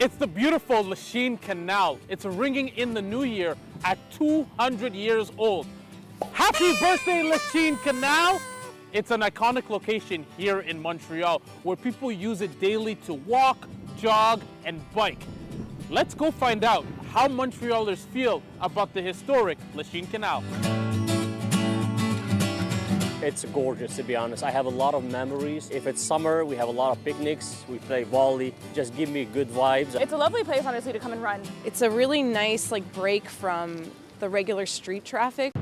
It's the beautiful Lachine Canal. It's ringing in the new year at 200 years old. Happy birthday, Lachine Canal! It's an iconic location here in Montreal where people use it daily to walk, jog, and bike. Let's go find out how Montrealers feel about the historic Lachine Canal. It's gorgeous, to be honest. I have a lot of memories. If it's summer, we have a lot of picnics. We play volley. Just give me good vibes. It's a lovely place, honestly, to come and run. It's a really nice break from the regular street traffic.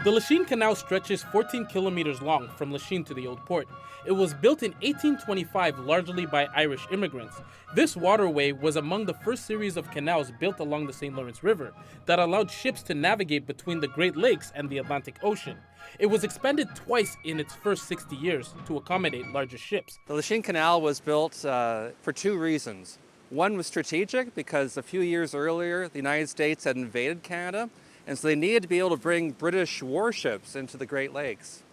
The Lachine Canal stretches 14 kilometers long from Lachine to the Old Port. It was built in 1825 largely by Irish immigrants. This waterway was among the first series of canals built along the St. Lawrence River that allowed ships to navigate between the Great Lakes and the Atlantic Ocean. It was expanded twice in its first 60 years to accommodate larger ships. The Lachine Canal was built for two reasons. One was strategic because a few years earlier the United States had invaded Canada, and so they needed to be able to bring British warships into the Great Lakes.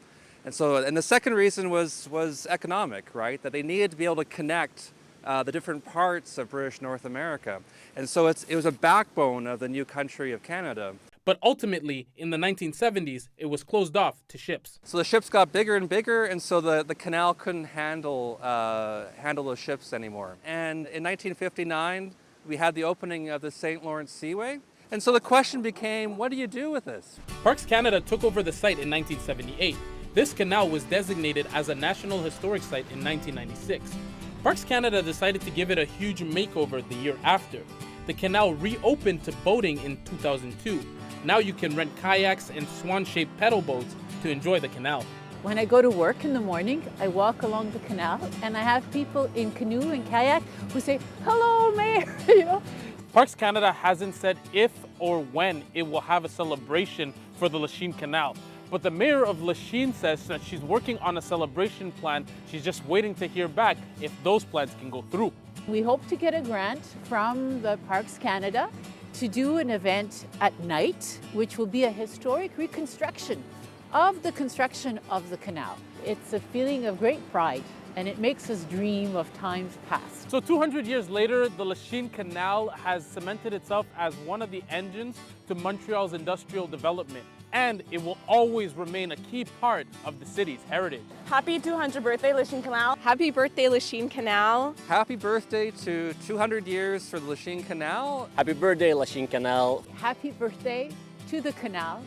And the second reason was economic, right? That they needed to be able to connect the different parts of British North America. And so it was a backbone of the new country of Canada. But ultimately, in the 1970s, it was closed off to ships. So the ships got bigger and bigger, and so the canal couldn't handle those ships anymore. And in 1959, we had the opening of the St. Lawrence Seaway. And so the question became, what do you do with this? Parks Canada took over the site in 1978. This canal was designated as a National Historic Site in 1996. Parks Canada decided to give it a huge makeover the year after. The canal reopened to boating in 2002. Now you can rent kayaks and swan-shaped pedal boats to enjoy the canal. When I go to work in the morning, I walk along the canal and I have people in canoe and kayak who say, "Hello, Mayor," Parks Canada hasn't said if or when it will have a celebration for the Lachine Canal. But the mayor of Lachine says that she's working on a celebration plan. She's just waiting to hear back if those plans can go through. We hope to get a grant from the Parks Canada to do an event at night, which will be a historic reconstruction of the construction of the canal. It's a feeling of great pride, and it makes us dream of times past. So 200 years later, the Lachine Canal has cemented itself as one of the engines to Montreal's industrial development, and it will always remain a key part of the city's heritage. Happy 200th birthday, Lachine Canal. Happy birthday, Lachine Canal. Happy birthday to 200 years for the Lachine Canal. Happy birthday, Lachine Canal. Happy birthday to the canal.